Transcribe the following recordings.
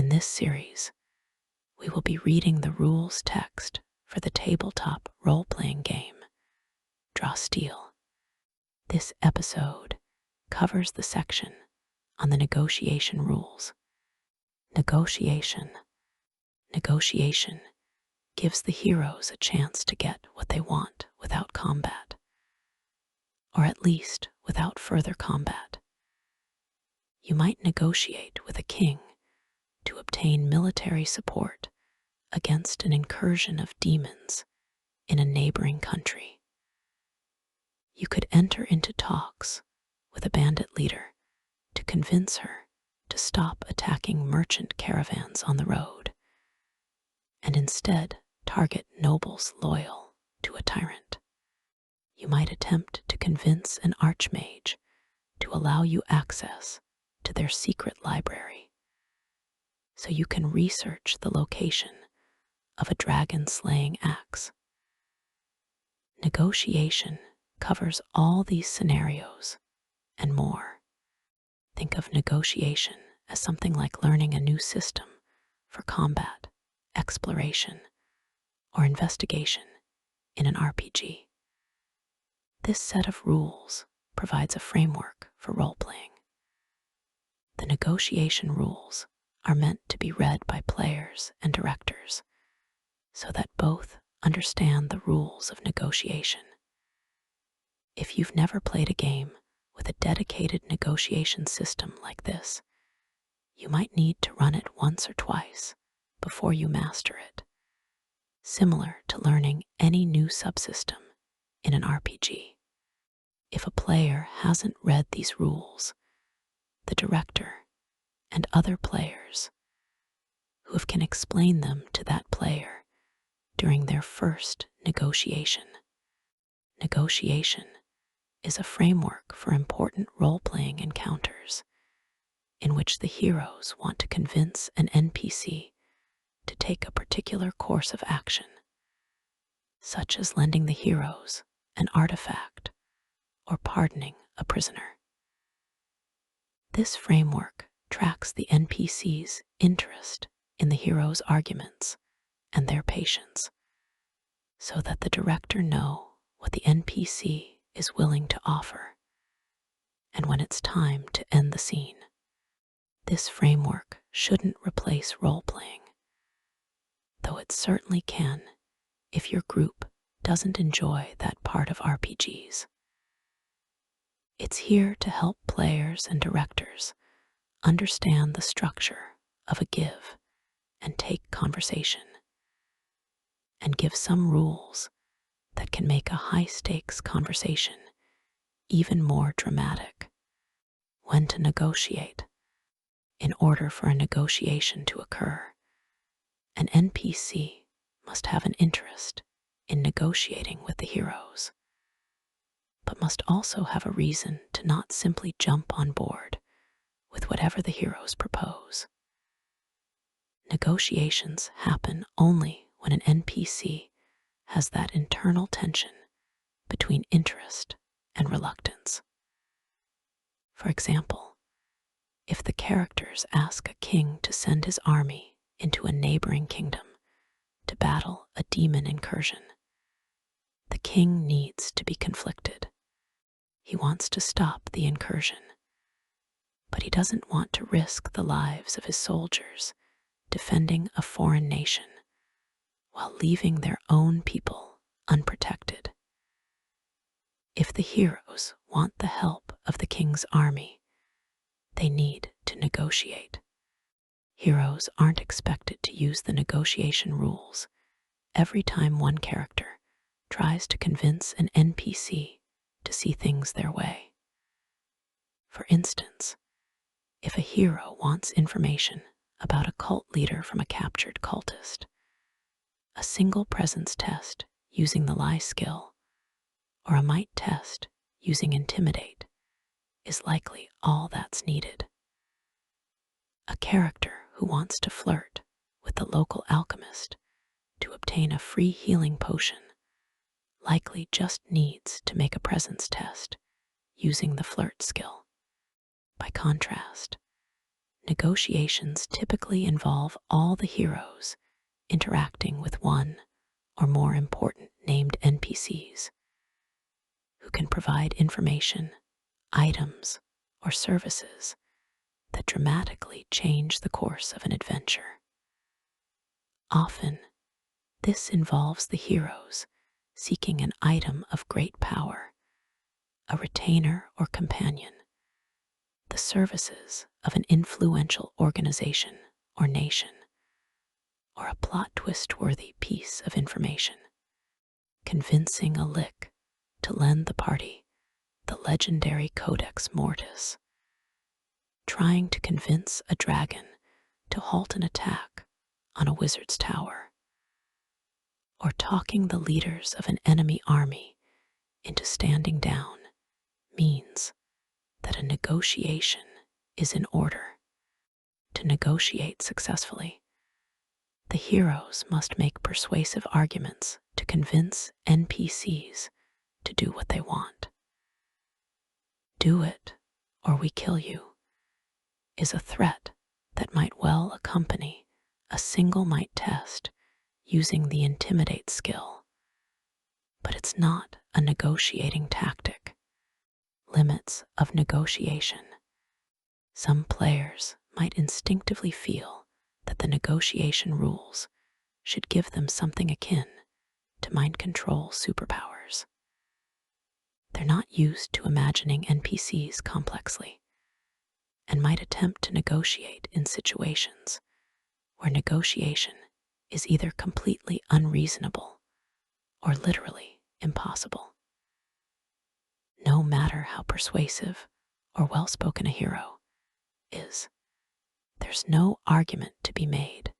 In this series, we will be reading the rules text for the tabletop role-playing game, Draw Steel. This episode covers the section on the negotiation rules. Negotiation gives the heroes a chance to get what they want without combat, or at least without further combat. You might negotiate with a king to obtain military support against an incursion of demons in a neighboring country. You could enter into talks with a bandit leader to convince her to stop attacking merchant caravans on the road and instead target nobles loyal to a tyrant. You might attempt to convince an archmage to allow you access to their secret library so you can research the location of a dragon-slaying axe. Negotiation covers all these scenarios and more. Think of negotiation as something like learning a new system for combat, exploration, or investigation in an RPG. This set of rules provides a framework for role-playing. The negotiation rules are meant to be read by players and directors so that both understand the rules of negotiation. If you've never played a game with a dedicated negotiation system like this, you might need to run it once or twice before you master it, similar to learning any new subsystem in an RPG. If a player hasn't read these rules, the director and other players who can explain them to that player during their first negotiation. Negotiation is a framework for important role-playing encounters in which the heroes want to convince an NPC to take a particular course of action, such as lending the heroes an artifact or pardoning a prisoner. This framework tracks the NPC's interest in the hero's arguments and their patience, so that the director know what the NPC is willing to offer and when it's time to end the scene. This framework shouldn't replace role-playing, though it certainly can if your group doesn't enjoy that part of RPGs. It's here to help players and directors understand the structure of a give and take conversation, and give some rules that can make a high-stakes conversation even more dramatic. When to negotiate. In order for a negotiation to occur, an NPC must have an interest in negotiating with the heroes, but must also have a reason to not simply jump on board with whatever the heroes propose. Negotiations happen only when an NPC has that internal tension between interest and reluctance. For example, if the characters ask a king to send his army into a neighboring kingdom to battle a demon incursion, the king needs to be conflicted. He wants to stop the incursion, but he doesn't want to risk the lives of his soldiers defending a foreign nation while leaving their own people unprotected. If the heroes want the help of the king's army, they need to negotiate. Heroes aren't expected to use the negotiation rules every time one character tries to convince an NPC to see things their way. For instance, if a hero wants information about a cult leader from a captured cultist, a single presence test using the lie skill or a might test using intimidate is likely all that's needed. A character who wants to flirt with the local alchemist to obtain a free healing potion likely just needs to make a presence test using the flirt skill. By contrast, Negotiations typically involve all the heroes interacting with one or more important named NPCs who can provide information, items, or services that dramatically change the course of an adventure. Often, this involves the heroes seeking an item of great power, a retainer or companion, the services of an influential organization or nation, or a plot twist-worthy piece of information, convincing a lick to lend the party the legendary Codex Mortis, trying to convince a dragon to halt an attack on a wizard's tower, or talking the leaders of an enemy army into standing down means that a negotiation is in order. To negotiate successfully, the heroes must make persuasive arguments to convince NPCs to do what they want. Do it, or we kill you, is a threat that might well accompany a single might test using the intimidate skill, but it's not a negotiating tactic. Limits of negotiation. Some players might instinctively feel that the negotiation rules should give them something akin to mind control superpowers. They're not used to imagining NPCs complexly and might attempt to negotiate in situations where negotiation is either completely unreasonable or literally impossible. No matter how persuasive or well-spoken a hero is, there's no argument to be made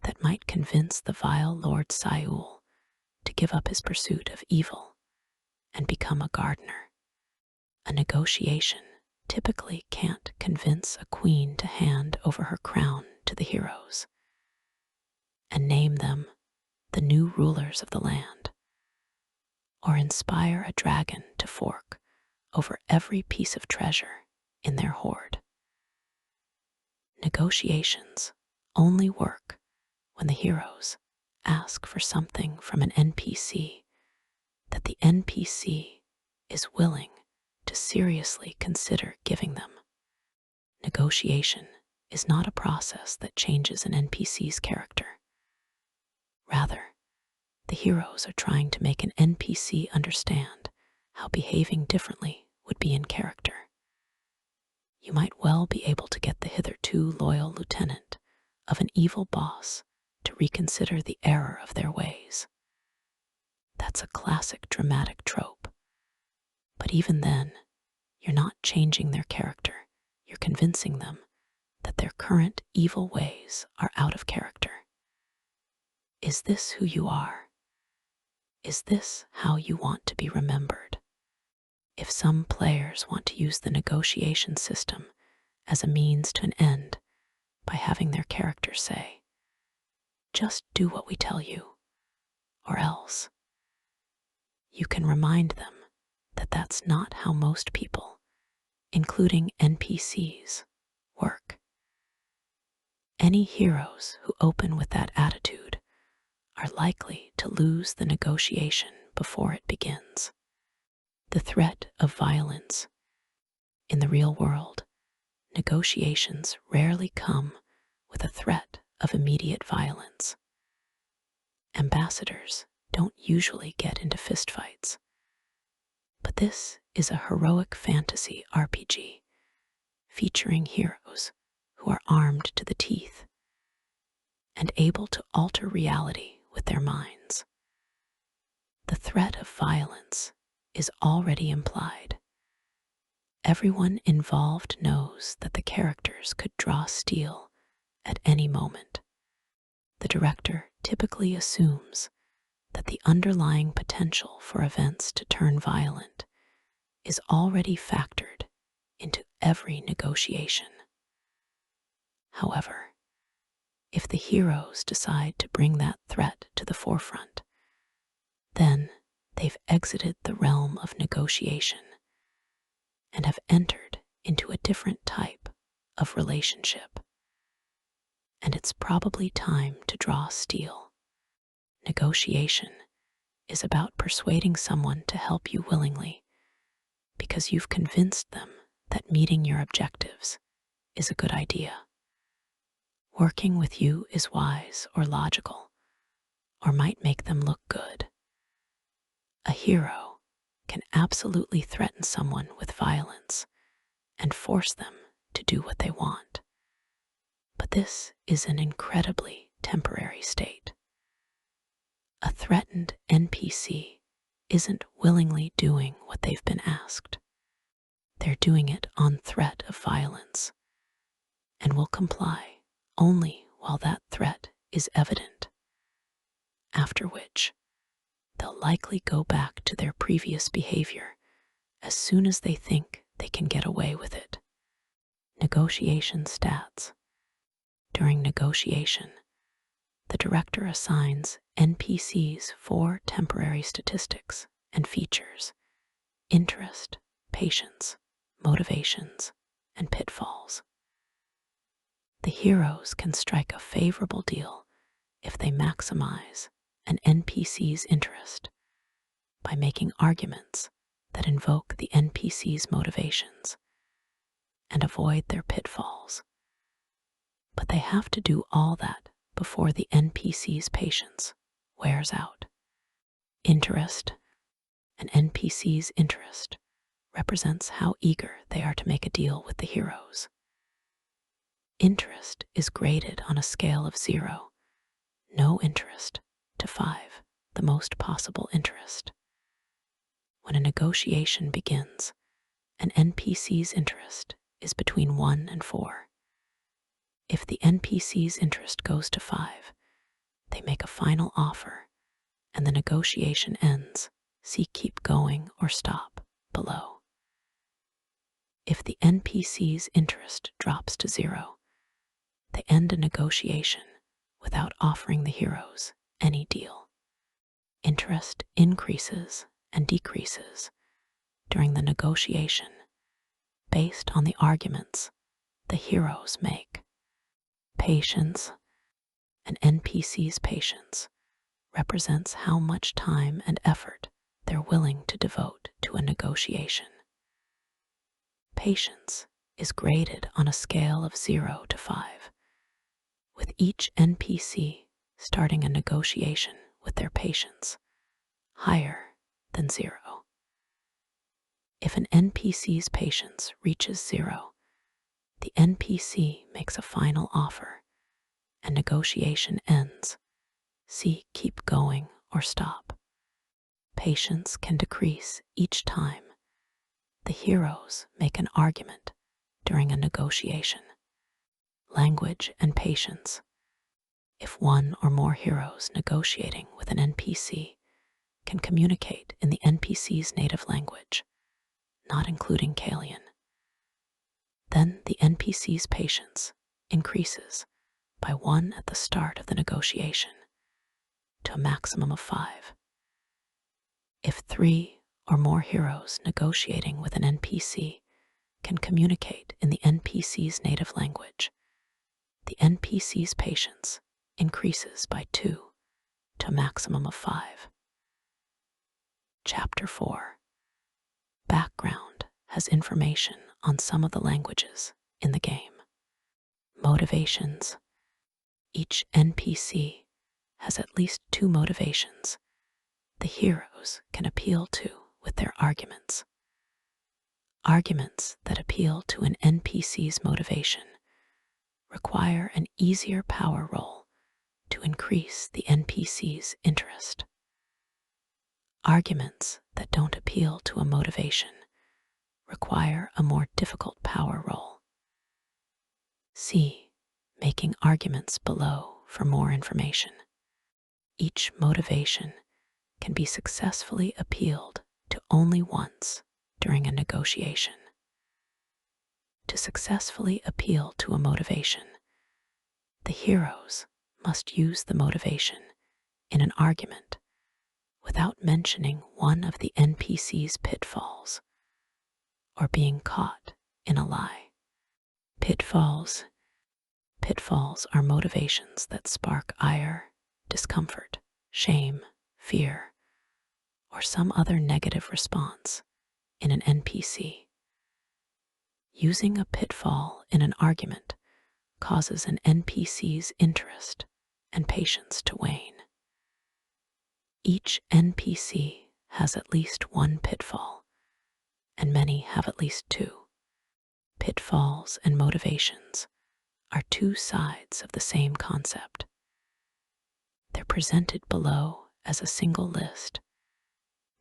that might convince the vile Lord Sayul to give up his pursuit of evil and become a gardener. A negotiation typically can't convince a queen to hand over her crown to the heroes and name them the new rulers of the land, or inspire a dragon to fork over every piece of treasure in their hoard. Negotiations only work when the heroes ask for something from an NPC that the NPC is willing to seriously consider giving them. Negotiation is not a process that changes an NPC's character. Rather, the heroes are trying to make an NPC understand how behaving differently would be in character. You might well be able to get the hitherto loyal lieutenant of an evil boss to reconsider the error of their ways. That's a classic dramatic trope. But even then, you're not changing their character. You're convincing them that their current evil ways are out of character. Is this who you are? Is this how you want to be remembered? If some players want to use the negotiation system as a means to an end by having their character say, "Just do what we tell you, or else," you can remind them that that's not how most people, including NPCs, work. Any heroes who open with that attitude are likely to lose the negotiation before it begins. The threat of violence. In the real world, negotiations rarely come with a threat of immediate violence. Ambassadors don't usually get into fistfights, but this is a heroic fantasy RPG featuring heroes who are armed to the teeth and able to alter reality with their minds. The threat of violence is already implied. Everyone involved knows that the characters could draw steel at any moment. The director typically assumes that the underlying potential for events to turn violent is already factored into every negotiation. However, if the heroes decide to bring that threat to the forefront, then they've exited the realm of negotiation and have entered into a different type of relationship. and it's probably time to draw steel. Negotiation is about persuading someone to help you willingly because you've convinced them that meeting your objectives is a good idea. Working with you is wise or logical, or might make them look good. A hero can absolutely threaten someone with violence and force them to do what they want. But this is an incredibly temporary state. A threatened NPC isn't willingly doing what they've been asked. They're doing it on threat of violence and will comply only while that threat is evident, after which they'll likely go back to their previous behavior as soon as they think they can get away with it. Negotiation stats. During negotiation, the director assigns NPCs 4 temporary statistics and features: interest, patience, motivations, and pitfalls. The heroes can strike a favorable deal if they maximize an NPC's interest by making arguments that invoke the NPC's motivations and avoid their pitfalls. But they have to do all that before the NPC's patience wears out. Interest. An NPC's interest represents how eager they are to make a deal with the heroes. Interest is graded on a scale of 0, no interest, to 5, the most possible interest. When a negotiation begins, an NPC's interest is between 1 and 4. If the NPC's interest goes to 5, they make a final offer, and the negotiation ends. See keep going or stop below. If the NPC's interest drops to 0, they end a negotiation without offering the heroes any deal. Interest increases and decreases during the negotiation based on the arguments the heroes make. Patience. An NPC's patience represents how much time and effort they're willing to devote to a negotiation. Patience is graded on a scale of 0 to 5, with each NPC starting a negotiation with their patience higher than 0. If an NPC's patience reaches 0, the NPC makes a final offer and negotiation ends. See keep going or stop. Patience can decrease each time the heroes make an argument during a negotiation. Language and patience. If one or more heroes negotiating with an NPC can communicate in the NPC's native language, not including Kalian, then the NPC's patience increases by 1 at the start of the negotiation to a maximum of 5. If 3 or more heroes negotiating with an NPC can communicate in the NPC's native language, the NPC's patience increases by 2 to a maximum of 5. Chapter 4. Background has information on some of the languages in the game. Motivations. Each NPC has at least 2 motivations the heroes can appeal to with their arguments. Arguments that appeal to an NPC's motivation require an easier power roll to increase the NPC's interest. Arguments that don't appeal to a motivation require a more difficult power roll. See Making Arguments below for more information. Each motivation can be successfully appealed to only once during a negotiation. To successfully appeal to a motivation, the heroes must use the motivation in an argument without mentioning one of the NPC's pitfalls or being caught in a lie. Pitfalls. Pitfalls are motivations that spark ire, discomfort, shame, fear, or some other negative response in an NPC. Using a pitfall in an argument causes an NPC's interest and patience to wane. Each NPC has at least one pitfall, and many have at least two. Pitfalls and motivations are two sides of the same concept. They're presented below as a single list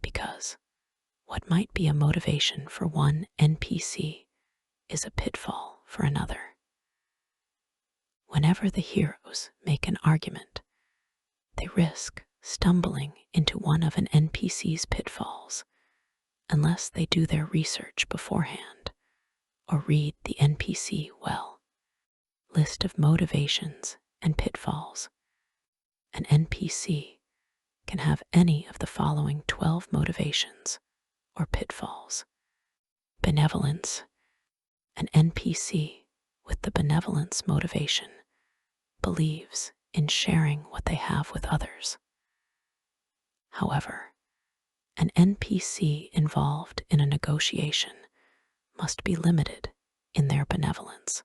because what might be a motivation for one NPC is a pitfall for another. Whenever the heroes make an argument, they risk stumbling into one of an NPC's pitfalls unless they do their research beforehand or read the NPC well. List of motivations and pitfalls. An NPC can have any of the following 12 motivations or pitfalls. Benevolence. An NPC with the benevolence motivation believes in sharing what they have with others. However, an NPC involved in a negotiation must be limited in their benevolence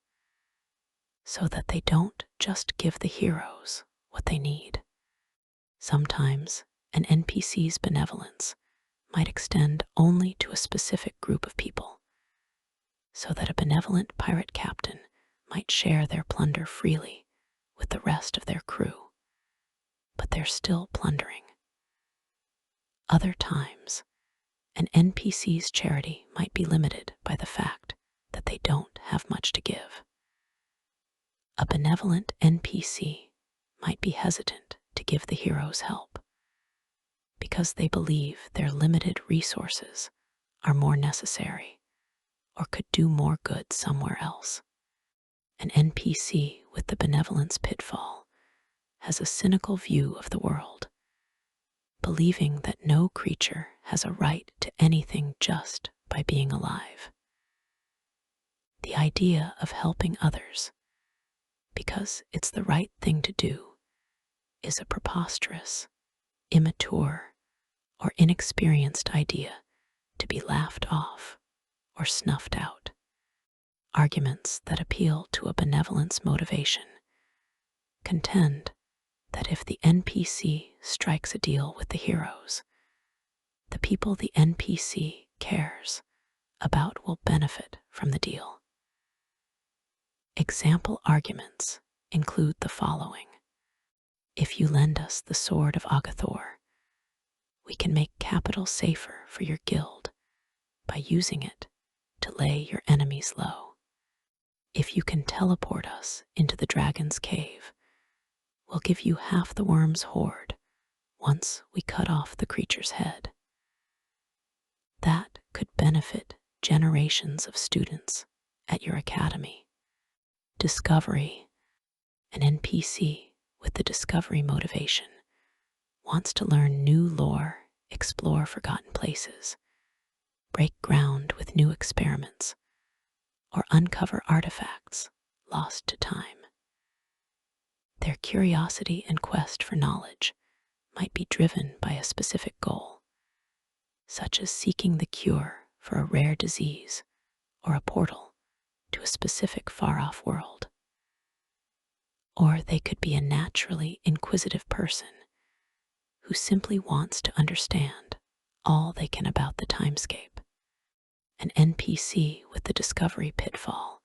so that they don't just give the heroes what they need. Sometimes an NPC's benevolence might extend only to a specific group of people, so that a benevolent pirate captain might share their plunder freely with the rest of their crew, but they're still plundering. Other times, an NPC's charity might be limited by the fact that they don't have much to give. A benevolent NPC might be hesitant to give the heroes help because they believe their limited resources are more necessary or could do more good somewhere else. An NPC with the benevolence pitfall has a cynical view of the world, believing that no creature has a right to anything just by being alive. The idea of helping others because it's the right thing to do is a preposterous, immature, or inexperienced idea to be laughed off or snuffed out. Arguments that appeal to a benevolence motivation contend that if the NPC strikes a deal with the heroes, the people the NPC cares about will benefit from the deal. Example arguments include the following. If you lend us the sword of Agathor, we can make capital safer for your guild by using it to lay your enemies low. If you can teleport us into the dragon's cave, we'll give you half the worm's hoard once we cut off the creature's head. That could benefit generations of students at your academy. Discovery. An NPC with the discovery motivation wants to learn new lore, explore forgotten places, break ground with new experiments, or uncover artifacts lost to time. Their curiosity and quest for knowledge might be driven by a specific goal, such as seeking the cure for a rare disease or a portal to a specific far-off world. Or they could be a naturally inquisitive person who simply wants to understand all they can about the timescape. An NPC with the discovery pitfall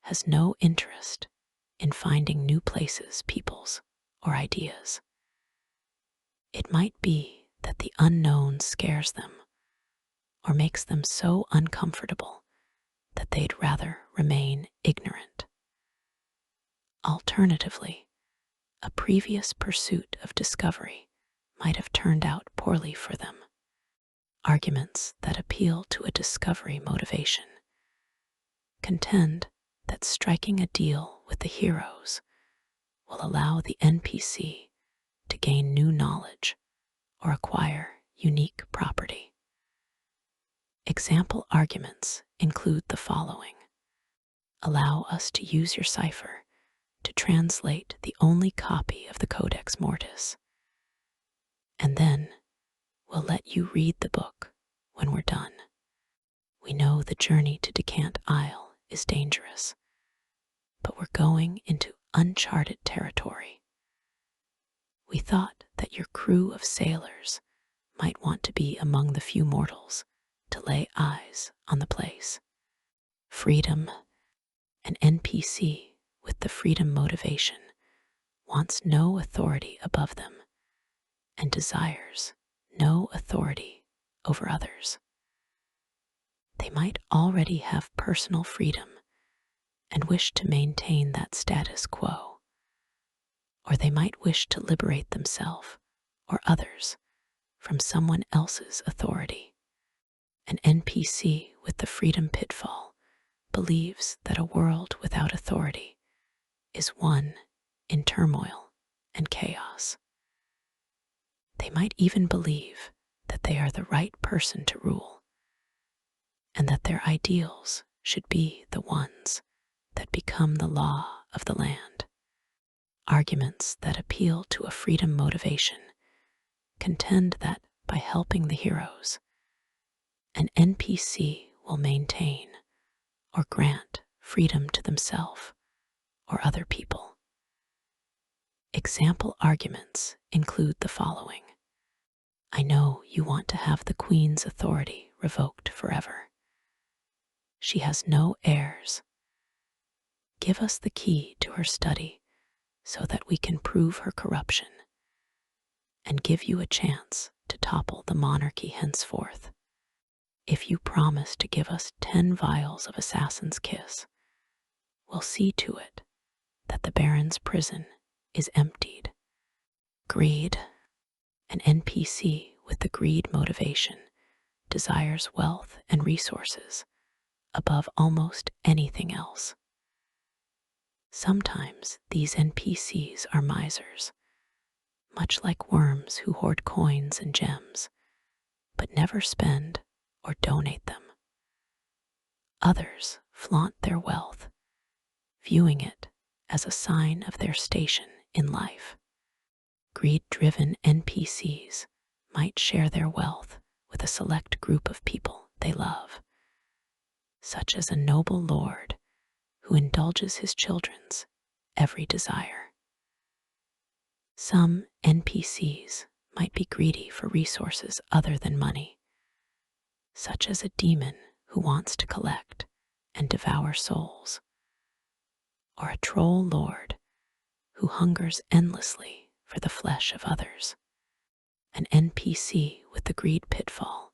has no interest in finding new places, peoples, or ideas. It might be that the unknown scares them or makes them so uncomfortable that they'd rather remain ignorant. Alternatively, a previous pursuit of discovery might have turned out poorly for them. Arguments that appeal to a discovery motivation contend that striking a deal with the heroes will allow the NPC to gain new knowledge or acquire unique property. Example arguments include the following. Allow us to use your cipher to translate the only copy of the Codex Mortis. And then we'll let you read the book when we're done. We know the journey to Decant Isle is dangerous, but we're going into uncharted territory. We thought that your crew of sailors might want to be among the few mortals to lay eyes on the place. Freedom, an NPC with the freedom motivation, wants no authority above them and desires no authority over others. They might already have personal freedom and wish to maintain that status quo, or they might wish to liberate themselves or others from someone else's authority. An NPC with the freedom pitfall believes that a world without authority is one in turmoil and chaos. They might even believe that they are the right person to rule, and that their ideals should be the ones that become the law of the land. Arguments that appeal to a freedom motivation contend that by helping the heroes, an NPC will maintain or grant freedom to themselves or other people. Example arguments include the following. I know you want to have the Queen's authority revoked forever. She has no heirs. Give us the key to her study so that we can prove her corruption and give you a chance to topple the monarchy henceforth. If you promise to give us 10 vials of Assassin's Kiss, we'll see to it that the Baron's prison is emptied. Greed, an NPC with the greed motivation, desires wealth and resources above almost anything else. Sometimes these NPCs are misers, much like worms who hoard coins and gems, but never spend or donate them. Others flaunt their wealth, viewing it as a sign of their station in life. Greed-driven NPCs might share their wealth with a select group of people they love, such as a noble lord who indulges his children's every desire. Some NPCs might be greedy for resources other than money, such as a demon who wants to collect and devour souls, or a troll lord who hungers endlessly for the flesh of others. An NPC with the greed pitfall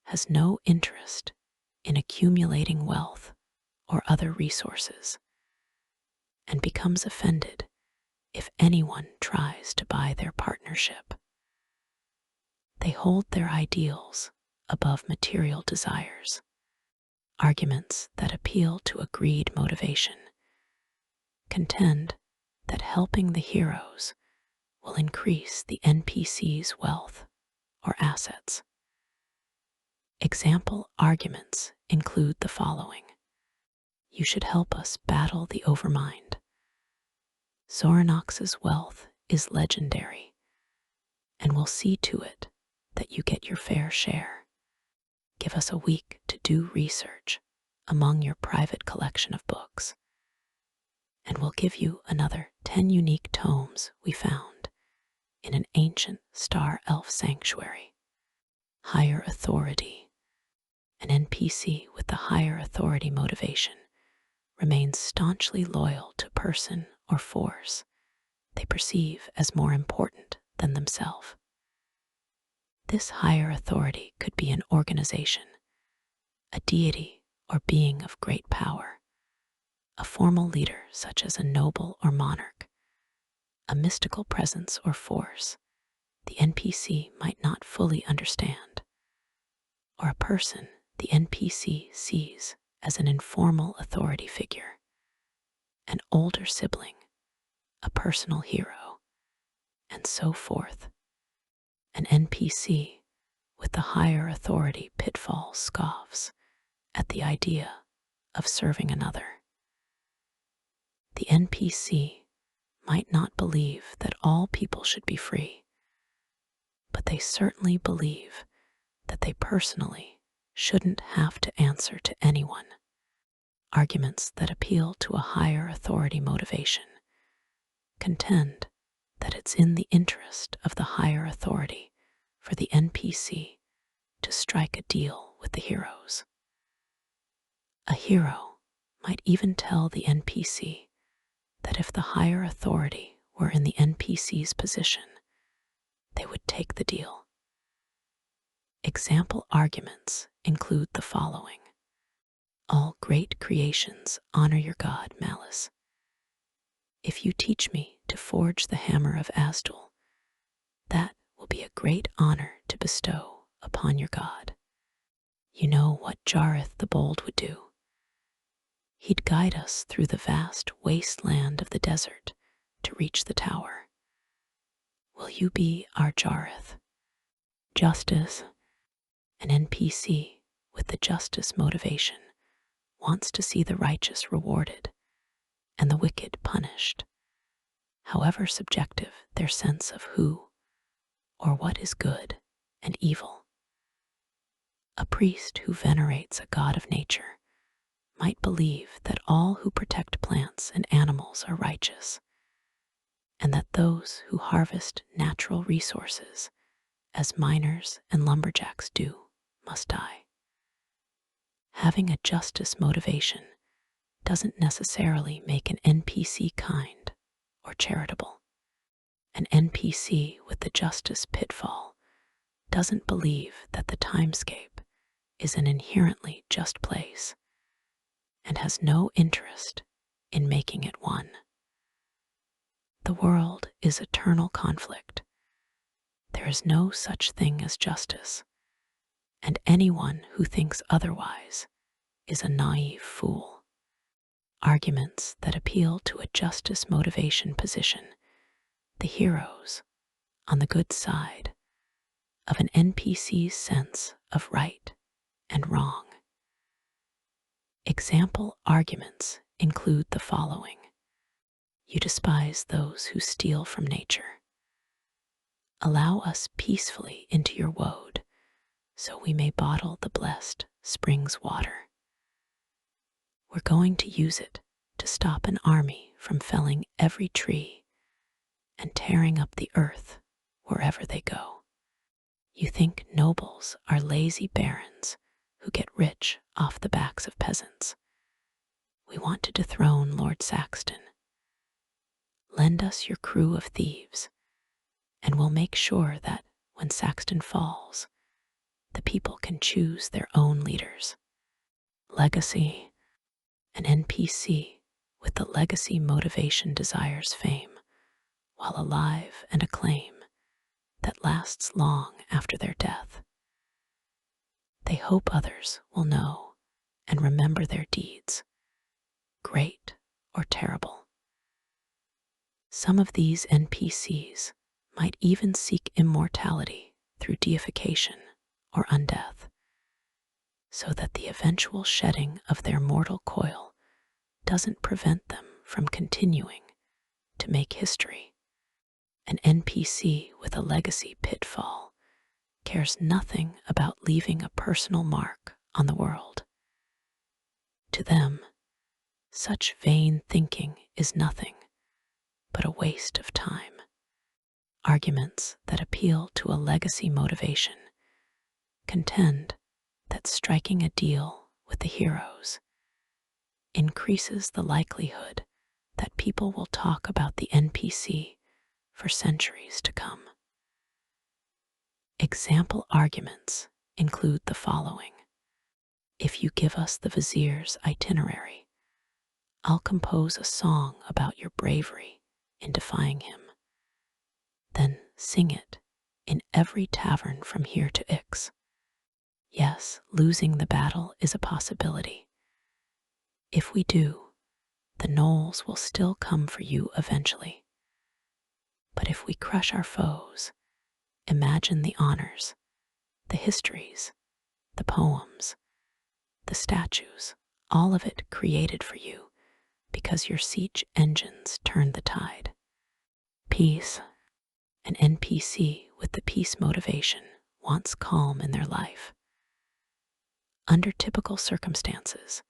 has no interest in accumulating wealth or other resources, and becomes offended if anyone tries to buy their partnership. They hold their ideals above material desires. Arguments that appeal to a greed motivation contend that helping the heroes will increase the NPC's wealth or assets. Example arguments include the following. You should help us battle the Overmind. Zoranox's wealth is legendary, and we'll see to it that you get your fair share. Give us a week to do research among your private collection of books, and we'll give you another 10 unique tomes we found in an ancient star elf sanctuary. Higher authority. An NPC with the higher authority motivation remains staunchly loyal to person or force they perceive as more important than themselves. This higher authority could be an organization, a deity or being of great power, a formal leader such as a noble or monarch, a mystical presence or force the NPC might not fully understand, or a person the NPC sees as an informal authority figure, an older sibling, a personal hero, and so forth. An NPC with the higher authority pitfall scoffs at the idea of serving another. The NPC might not believe that all people should be free, but they certainly believe that they personally shouldn't have to answer to anyone. Arguments that appeal to a higher authority motivation contend that it's in the interest of the higher authority for the NPC to strike a deal with the heroes. A hero might even tell the NPC that if the higher authority were in the NPC's position, they would take the deal. Example arguments include the following. All great creations honor your god, Malice. If you teach me to forge the hammer of Asdul, that will be a great honor to bestow upon your god. You know what Jareth the Bold would do. He'd guide us through the vast wasteland of the desert to reach the tower. Will you be our Jareth? Justice. An NPC with the justice motivation wants to see the righteous rewarded and the wicked punished, however subjective their sense of who or what is good and evil. A priest who venerates a god of nature might believe that all who protect plants and animals are righteous, and that those who harvest natural resources, as miners and lumberjacks do, must die. Having a justice motivation doesn't necessarily make an NPC kind or charitable. An NPC with the justice pitfall doesn't believe that the timescape is an inherently just place and has no interest in making it one. The world is eternal conflict. There is no such thing as justice, and anyone who thinks otherwise is a naive fool. Arguments that appeal to a justice motivation position the heroes on the good side of an NPC's sense of right and wrong. Example arguments include the following. You despise those who steal from nature. Allow us peacefully into your woad, so we may bottle the blessed spring's water. We're going to use it to stop an army from felling every tree and tearing up the earth wherever they go. You think nobles are lazy barons who get rich off the backs of peasants. We want to dethrone Lord Saxton. Lend us your crew of thieves, and we'll make sure that when Saxton falls, the people can choose their own leaders. Legacy. An NPC with the legacy motivation desires fame, while alive and acclaim that lasts long after their death. They hope others will know and remember their deeds, great or terrible. Some of these NPCs might even seek immortality through deification or undeath, so that the eventual shedding of their mortal coil doesn't prevent them from continuing to make history. An NPC with a legacy pitfall cares nothing about leaving a personal mark on the world. To them, such vain thinking is nothing but a waste of time. Arguments that appeal to a legacy motivation contend that striking a deal with the heroes increases the likelihood that people will talk about the NPC for centuries to come. Example arguments include the following. If you give us the vizier's itinerary, I'll compose a song about your bravery in defying him. Then sing it in every tavern from here to Ix. Yes, losing the battle is a possibility. If we do, the gnolls will still come for you eventually. But if we crush our foes, imagine the honors, the histories, the poems, the statues, all of it created for you because your siege engines turn the tide. Peace. An NPC with the peace motivation wants calm in their life. Under typical circumstances,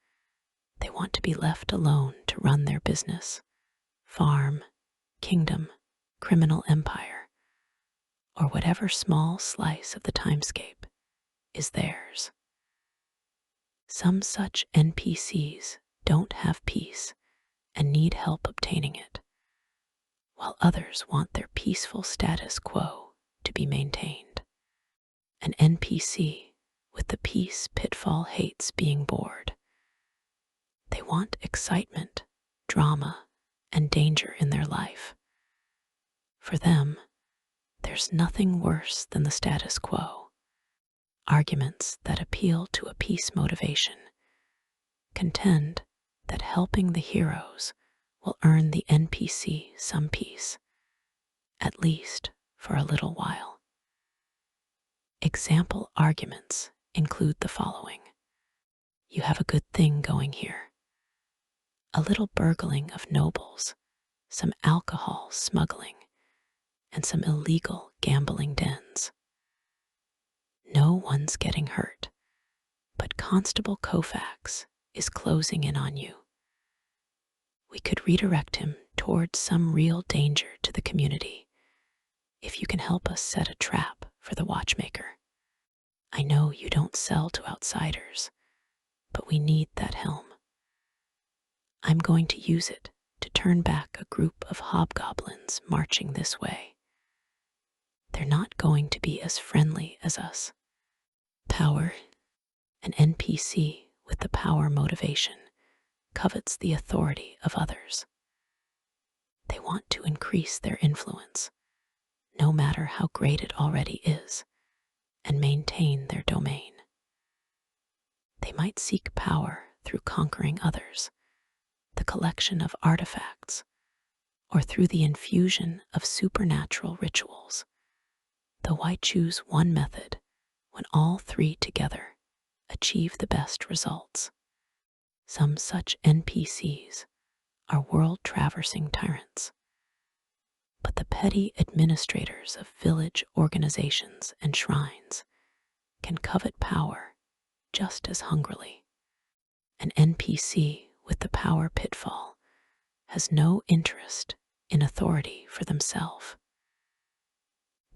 they want to be left alone to run their business, farm, kingdom, criminal empire, or whatever small slice of the timescape is theirs. Some such NPCs don't have peace and need help obtaining it, while others want their peaceful status quo to be maintained. An NPC with the peace pitfall hates being bored. They want excitement, drama, and danger in their life. For them, there's nothing worse than the status quo. Arguments that appeal to a peace motivation contend that helping the heroes will earn the NPC some peace, at least for a little while. Example arguments include the following. You have a good thing going here. A little burgling of nobles, some alcohol smuggling, and some illegal gambling dens. No one's getting hurt, but Constable Koufax is closing in on you. We could redirect him towards some real danger to the community if you can help us set a trap for the watchmaker. I know you don't sell to outsiders, but we need that helm. I'm going to use it to turn back a group of hobgoblins marching this way. They're not going to be as friendly as us. Power. An NPC with the power motivation covets the authority of others. They want to increase their influence, no matter how great it already is, and maintain their domain. They might seek power through conquering others, the collection of artifacts, or through the infusion of supernatural rituals. Though why choose one method when all three together achieve the best results? Some such NPCs are world-traversing tyrants, but the petty administrators of village organizations and shrines can covet power just as hungrily. An NPC with the power pitfall has no interest in authority for themselves.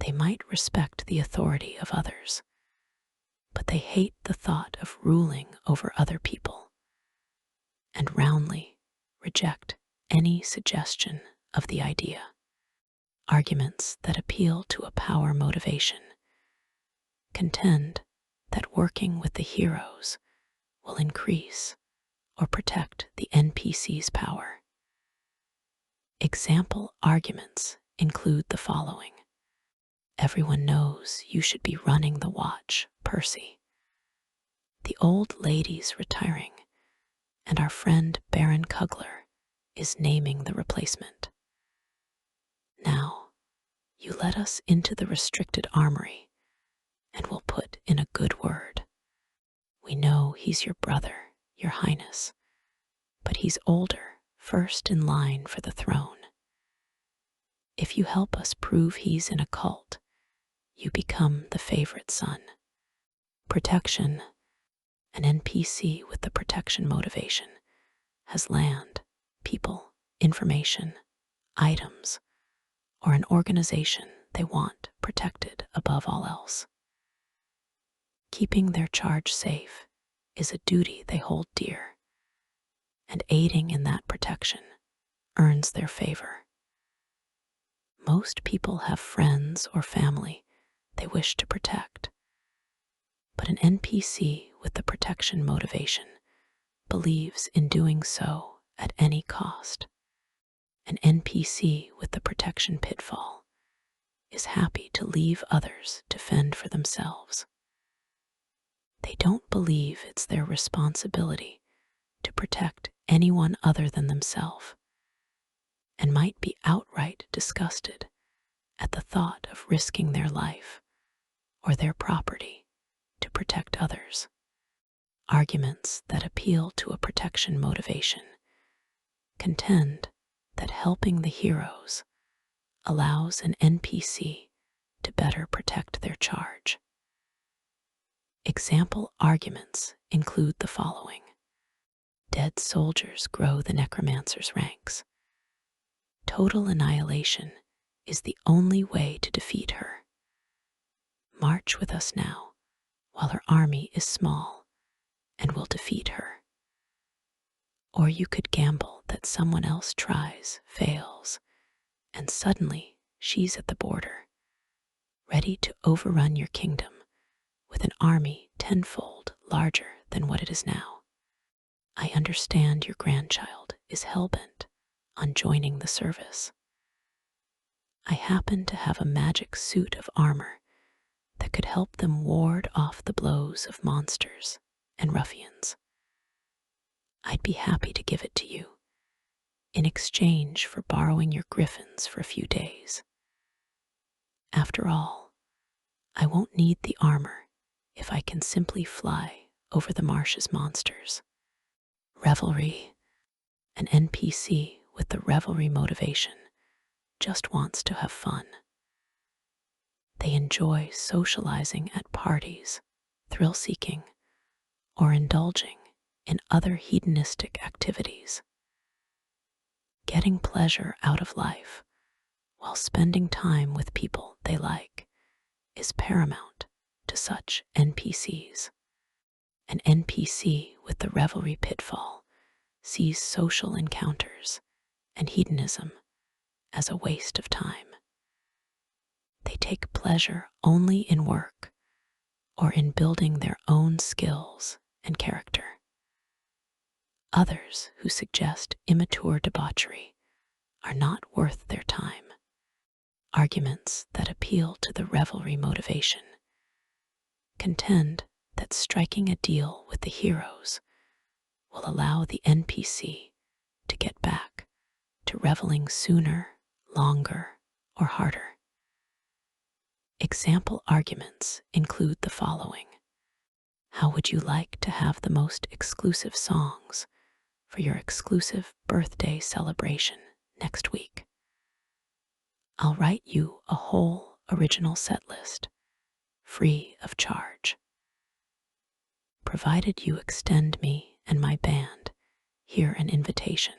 They might respect the authority of others, but they hate the thought of ruling over other people and roundly reject any suggestion of the idea. Arguments that appeal to a power motivation contend that working with the heroes will increase or protect the NPC's power. Example arguments include the following. Everyone knows you should be running the watch, Percy. The old lady's retiring, and our friend Baron Kugler is naming the replacement. Now, you let us into the restricted armory, and we'll put in a good word. We know he's your brother, your highness, but he's older, first in line for the throne. If you help us prove he's in a cult, you become the favorite son. Protection. An NPC with the protection motivation has land, people, information, items, or an organization they want protected above all else. Keeping their charge safe is a duty they hold dear, and aiding in that protection earns their favor. Most people have friends or family they wish to protect, but an NPC with the protection motivation believes in doing so at any cost. An NPC with the protection pitfall is happy to leave others to fend for themselves. They don't believe it's their responsibility to protect anyone other than themselves, and might be outright disgusted at the thought of risking their life or their property to protect others. Arguments that appeal to a protection motivation Contend that helping the heroes allows an NPC to better protect their charge. Example arguments include the following. Dead soldiers grow the necromancer's ranks. Total annihilation is the only way to defeat her. March with us now, while her army is small, and we'll defeat her. Or you could gamble that someone else tries, fails, and suddenly she's at the border, ready to overrun your kingdom with an army tenfold larger than what it is now. I understand your grandchild is hell-bent on joining the service. I happen to have a magic suit of armor that could help them ward off the blows of monsters and ruffians. I'd be happy to give it to you in exchange for borrowing your griffins for a few days. After all, I won't need the armor if I can simply fly over the marsh's monsters. Revelry. An NPC with the revelry motivation just wants to have fun. They enjoy socializing at parties, thrill-seeking, or indulging in other hedonistic activities. Getting pleasure out of life while spending time with people they like is paramount to such NPCs. An NPC with the revelry pitfall sees social encounters and hedonism as a waste of time. They take pleasure only in work or in building their own skills and character. Others who suggest immature debauchery are not worth their time. Arguments that appeal to the revelry motivation contend that striking a deal with the heroes will allow the NPC to get back to reveling sooner, longer, or harder. Example arguments include the following. How would you like to have the most exclusive songs for your exclusive birthday celebration next week? I'll write you a whole original set list, free of charge. Provided you extend me and my band here an invitation.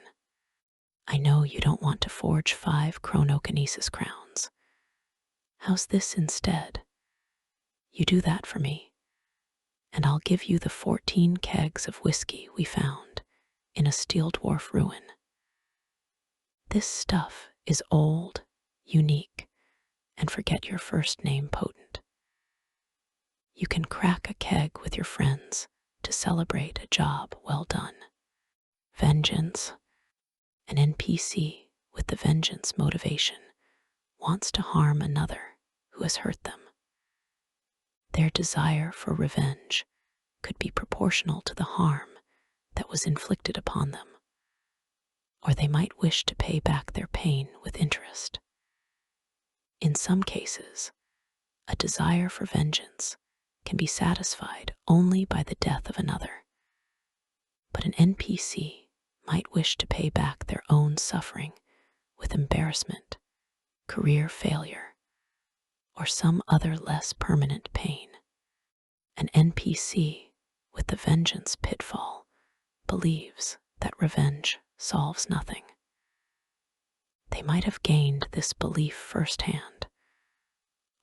I know you don't want to forge 5 chronokinesis crowns. How's this instead? You do that for me, and I'll give you the 14 kegs of whiskey we found in a steel dwarf ruin. This stuff is old, unique, and forget your first name potent. You can crack a keg with your friends to celebrate a job well done. Vengeance. An NPC with the vengeance motivation wants to harm another who has hurt them. Their desire for revenge could be proportional to the harm that was inflicted upon them, or they might wish to pay back their pain with interest. In some cases, a desire for vengeance can be satisfied only by the death of another, but an NPC might wish to pay back their own suffering with embarrassment, career failure, or some other less permanent pain. An NPC with the vengeance pitfall believes that revenge solves nothing. They might have gained this belief firsthand,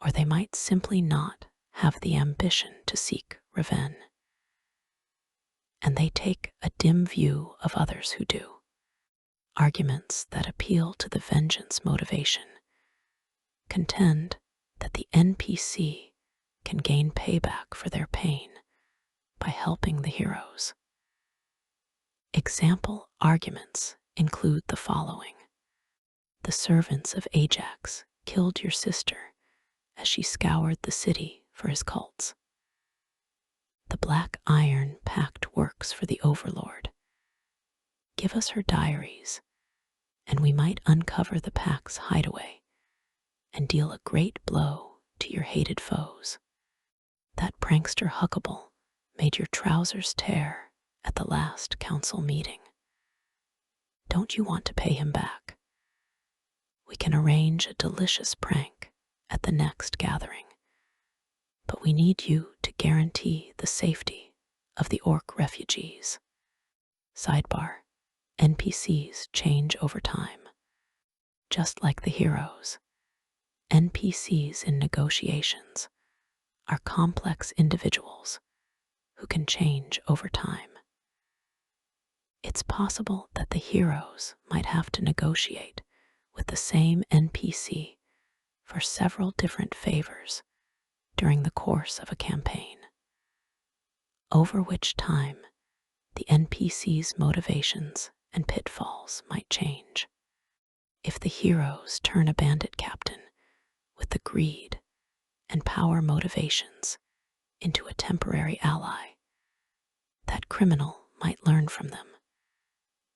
or they might simply not have the ambition to seek revenge. And they take a dim view of others who do. Arguments that appeal to the vengeance motivation contend that the NPC can gain payback for their pain by helping the heroes. Example arguments include the following. The servants of Ajax killed your sister as she scoured the city for his cults. The black iron pact works for the overlord. Give us her diaries, and we might uncover the pact's hideaway and deal a great blow to your hated foes. That prankster Huckable made your trousers tear at the last council meeting. Don't you want to pay him back? We can arrange a delicious prank at the next gathering, but we need you to guarantee the safety of the orc refugees. Sidebar: NPCs change over time. Just like the heroes, NPCs in negotiations are complex individuals who can change over time. It's possible that the heroes might have to negotiate with the same NPC for several different favors during the course of a campaign, over which time the NPC's motivations and pitfalls might change. If the heroes turn a bandit captain with the greed and power motivations into a temporary ally, that criminal might learn from them,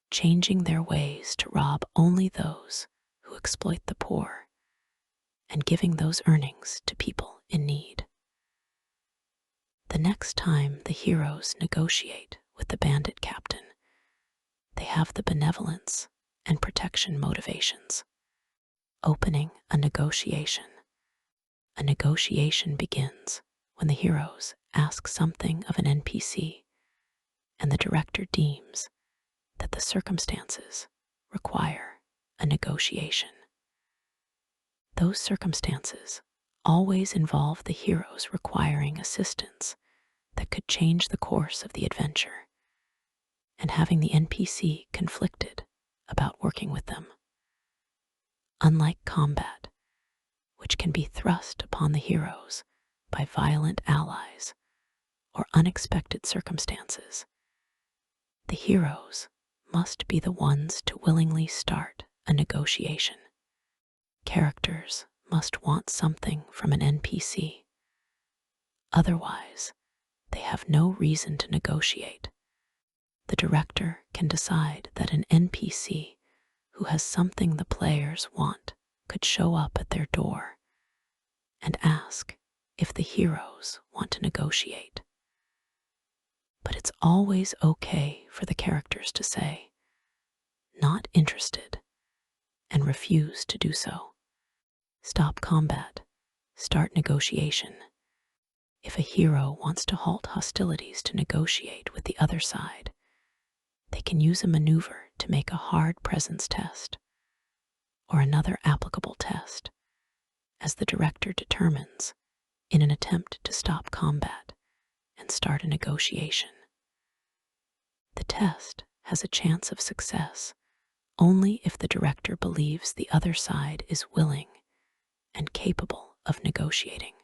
changing their ways to rob only those who exploit the poor and giving those earnings to people in need. The next time the heroes negotiate with the bandit captain, they have the benevolence and protection motivations. Opening a negotiation. A negotiation begins when the heroes ask something of an NPC and the director deems that the circumstances require a negotiation. Those circumstances always involve the heroes requiring assistance that could change the course of the adventure and having the NPC conflicted about working with them. Unlike combat, which can be thrust upon the heroes by violent allies or unexpected circumstances, the heroes must be the ones to willingly start a negotiation. Characters must want something from an NPC. Otherwise, they have no reason to negotiate. The director can decide that an NPC who has something the players want could show up at their door and ask if the heroes want to negotiate. But it's always okay for the characters to say, "Not interested," and refuse to do so. Stop combat, start negotiation. If a hero wants to halt hostilities to negotiate with the other side, they can use a maneuver to make a hard presence test or another applicable test as the director determines in an attempt to stop combat and start a negotiation. The test has a chance of success only if the director believes the other side is willing and capable of negotiating.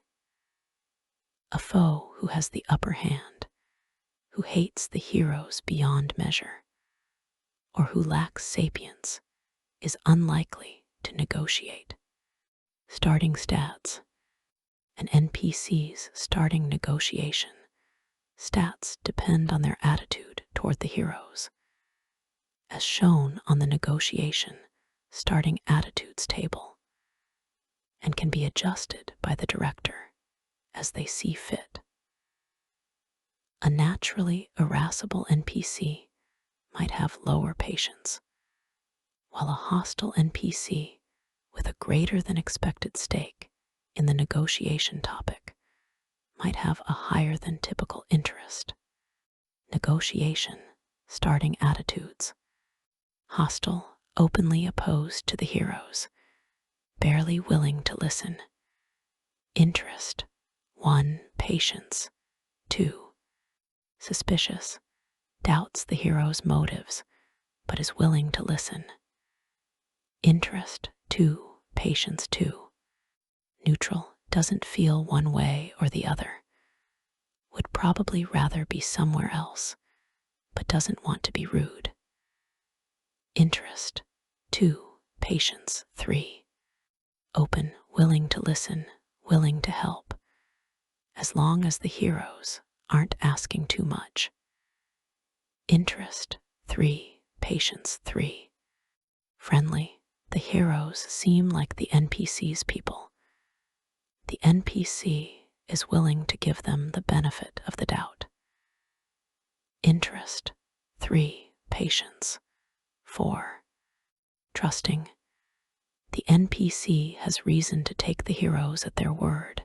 A foe who has the upper hand, who hates the heroes beyond measure, or who lacks sapience, is unlikely to negotiate. Starting stats. An NPC's starting negotiation stats depend on their attitude toward the heroes, as shown on the negotiation starting attitudes table, and can be adjusted by the director as they see fit. A naturally irascible NPC might have lower patience, while a hostile NPC with a greater than expected stake in the negotiation topic might have a higher than typical interest. Negotiation starting attitudes. Hostile, openly opposed to the heroes, barely willing to listen. Interest 1. Patience 2. Suspicious, doubts the hero's motives, but is willing to listen. Interest 2. Patience 2. Neutral, doesn't feel one way or the other, would probably rather be somewhere else, but doesn't want to be rude. Interest 2. Patience 3. Open, willing to listen, willing to help, as long as the heroes aren't asking too much. Interest 3. Patience 3. Friendly, the heroes seem like the NPC's people. The NPC is willing to give them the benefit of the doubt. Interest 3. Patience 4. trusting the NPC has reason to take the heroes at their word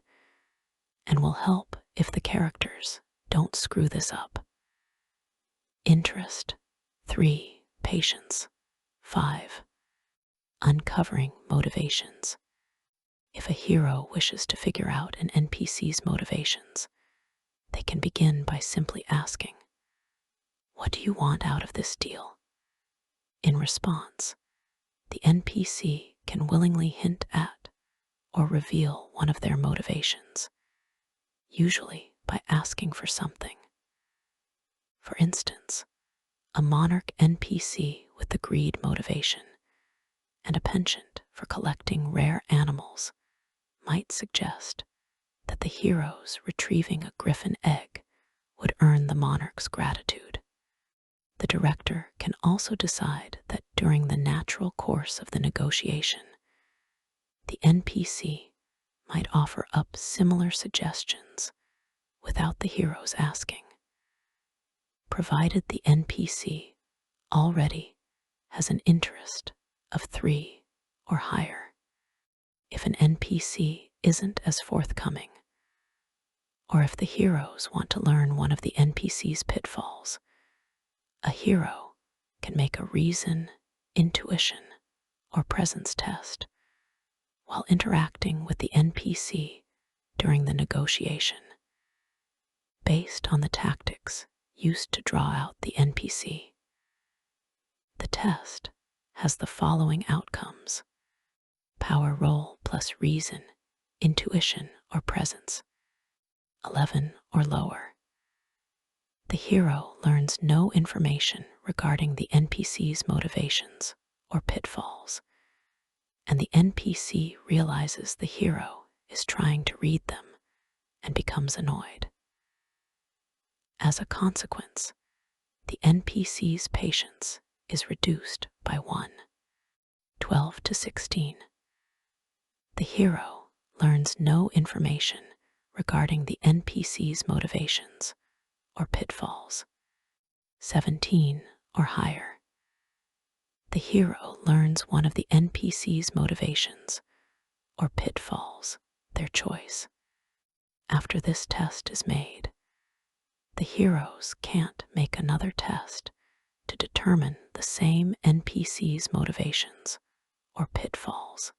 and will help if the characters don't screw this up. Interest. 3. Patience. 5. Uncovering motivations. If a hero wishes to figure out an NPC's motivations, they can begin by simply asking, "What do you want out of this deal?" In response, the NPC can willingly hint at or reveal one of their motivations, usually by asking for something. For instance, a monarch NPC with the greed motivation and a penchant for collecting rare animals might suggest that the heroes retrieving a griffin egg would earn the monarch's gratitude. The director can also decide that during the natural course of the negotiation, the NPC might offer up similar suggestions without the heroes asking, provided the NPC already has an interest of 3 or higher. If an NPC isn't as forthcoming, or if the heroes want to learn one of the NPC's pitfalls, a hero can make a reason, intuition, or presence test while interacting with the NPC during the negotiation. Based on the tactics used to draw out the NPC, the test has the following outcomes: power roll plus reason, intuition, or presence, 11 or lower. The hero learns no information regarding the NPC's motivations or pitfalls, and the NPC realizes the hero is trying to read them and becomes annoyed. As a consequence, the NPC's patience is reduced by 1. 12 to 16. The hero learns no information regarding the NPC's motivations or pitfalls, 17 or higher. The hero learns one of the NPC's motivations or pitfalls, their choice. After this test is made, the heroes can't make another test to determine the same NPC's motivations or pitfalls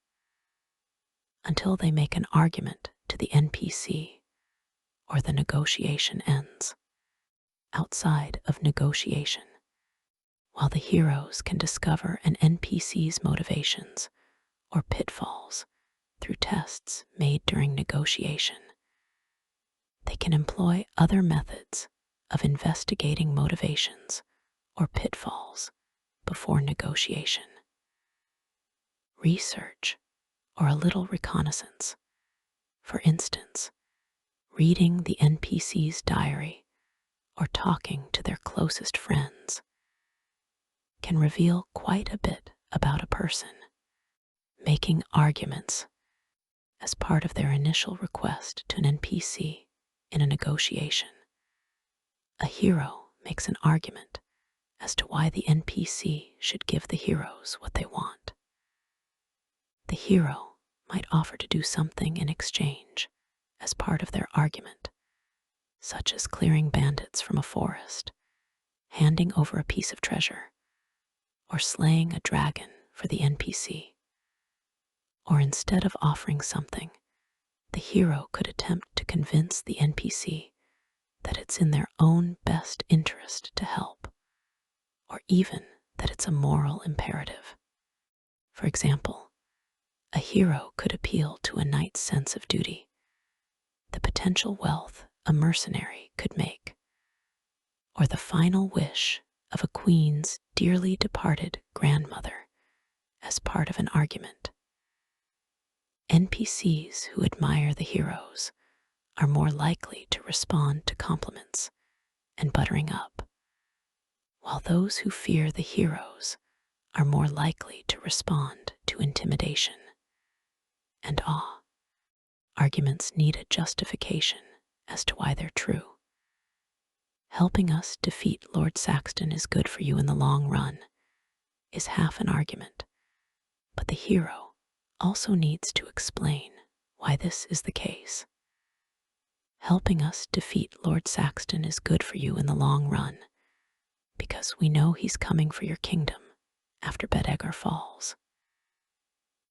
until they make an argument to the NPC or the negotiation ends. Outside of negotiation, while the heroes can discover an NPC's motivations or pitfalls through tests made during negotiation, they can employ other methods of investigating motivations or pitfalls before negotiation. Research or a little reconnaissance, for instance, reading the NPC's diary or talking to their closest friends, can reveal quite a bit about a person. Making arguments as part of their initial request to an NPC in a negotiation. A hero makes an argument as to why the NPC should give the heroes what they want. The hero might offer to do something in exchange as part of their argument, such as clearing bandits from a forest, handing over a piece of treasure, or slaying a dragon for the NPC. Or instead of offering something, the hero could attempt to convince the NPC that it's in their own best interest to help, or even that it's a moral imperative. For example, a hero could appeal to a knight's sense of duty, the potential wealth a mercenary could make, or the final wish of a queen's dearly departed grandmother as part of an argument. NPCs who admire the heroes are more likely to respond to compliments and buttering up, while those who fear the heroes are more likely to respond to intimidation and awe. Arguments need a justification as to why they're true. Helping us defeat Lord Saxton is good for you in the long run is half an argument, But the hero also needs to explain why this is the case. Helping us defeat Lord Saxton is good for you in the long run, because we know he's coming for your kingdom after Bedeggar falls.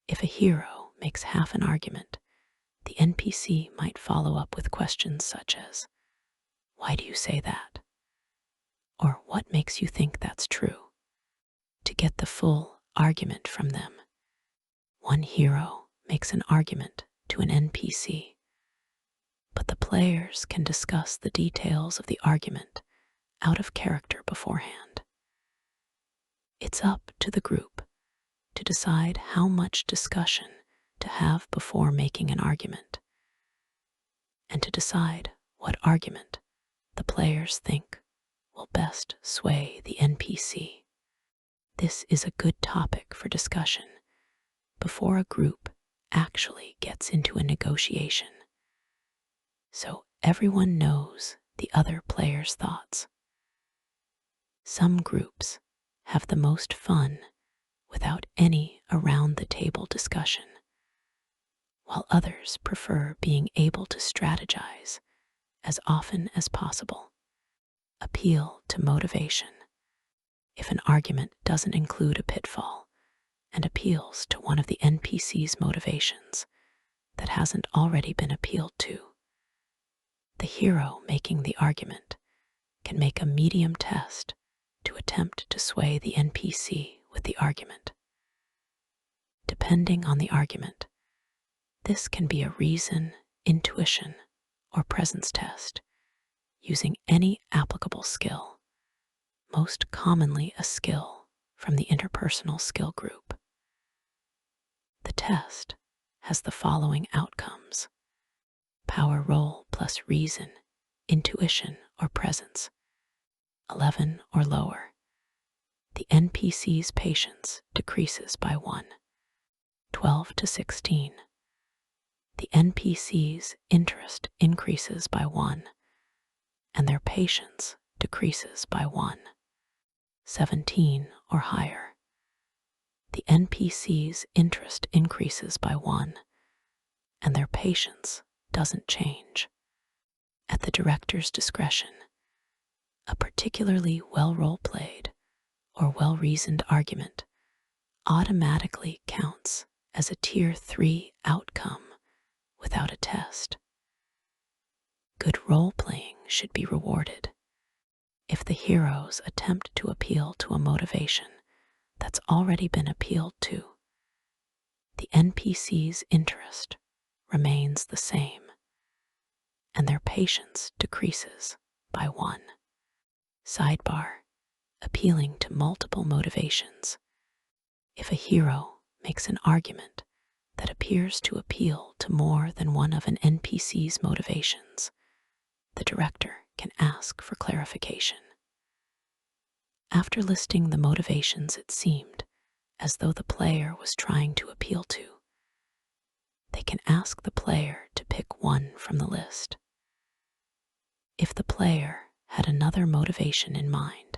If a hero makes half an argument, the NPC might follow up with questions such as, "Why do you say that?" Or "What makes you think that's true?" To get the full argument from them, one hero makes an argument to an NPC, but the players can discuss the details of the argument out of character beforehand. It's up to the group to decide how much discussion to have before making an argument, and to decide what argument the players think will best sway the NPC. This is a good topic for discussion before a group actually gets into a negotiation, so everyone knows the other player's thoughts. Some groups have the most fun without any around-the-table discussion, while others prefer being able to strategize as often as possible. Appeal to motivation. If an argument doesn't include a pitfall and appeals to one of the NPC's motivations that hasn't already been appealed to, the hero making the argument can make a medium test to attempt to sway the NPC with the argument. Depending on the argument, this can be a reason, intuition, or presence test using any applicable skill, most commonly a skill from the interpersonal skill group. The test has the following outcomes: power roll plus reason, intuition, or presence, 11 or lower. The NPC's patience decreases by 1, 12 to 16. The NPC's interest increases by 1, and their patience decreases by 1, 17 or higher. The NPC's interest increases by 1, and their patience doesn't change. At the director's discretion, a particularly well role-played or well-reasoned argument automatically counts as a Tier 3 outcome without a test. Good role-playing should be rewarded. If the heroes attempt to appeal to a motivation that's already been appealed to, the NPC's interest remains the same, and their patience decreases by 1. Sidebar: appealing to multiple motivations. If a hero makes an argument that appears to appeal to more than one of an NPC's motivations, the director can ask for clarification. After listing the motivations it seemed as though the player was trying to appeal to, they can ask the player to pick one from the list. If the player had another motivation in mind,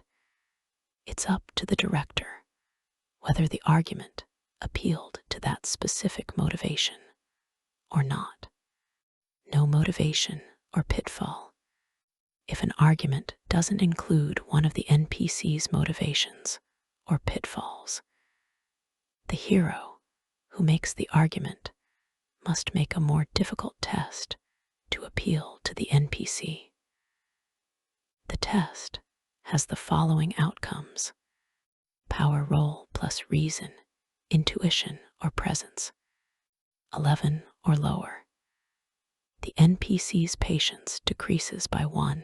it's up to the director whether the argument appealed to that specific motivation or not. No motivation or pitfall. If an argument doesn't include one of the NPC's motivations or pitfalls, the hero who makes the argument must make a more difficult test to appeal to the NPC. The test has the following outcomes: power roll plus reason, intuition, or presence, 11 or lower. The NPC's patience decreases by 1,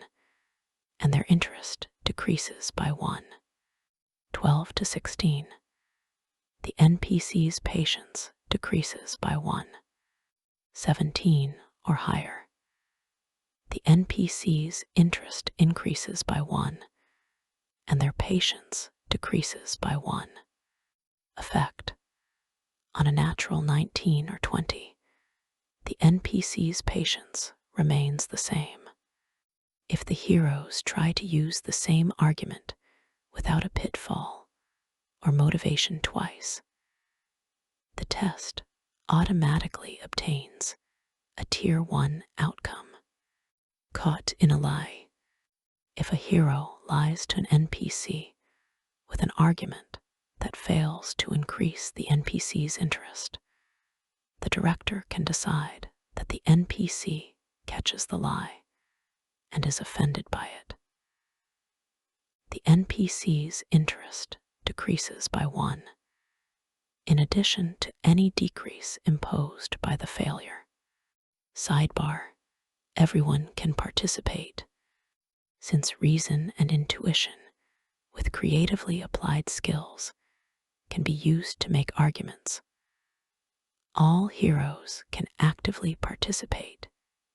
and their interest decreases by 1, 12 to 16. The NPC's patience decreases by 1, 17 or higher. The NPC's interest increases by 1, and their patience decreases by 1. Effect: on a natural 19 or 20, the NPC's patience remains the same. If the heroes try to use the same argument without a pitfall or motivation twice, The test automatically obtains a Tier 1 outcome. Caught in a lie. If a hero lies to an NPC with an argument that fails to increase the NPC's interest, the director can decide that the NPC catches the lie and is offended by it. The NPC's interest decreases by 1, in addition to any decrease imposed by the failure. Sidebar: everyone can participate, since reason and intuition, with creatively applied skills, can be used to make arguments. All heroes can actively participate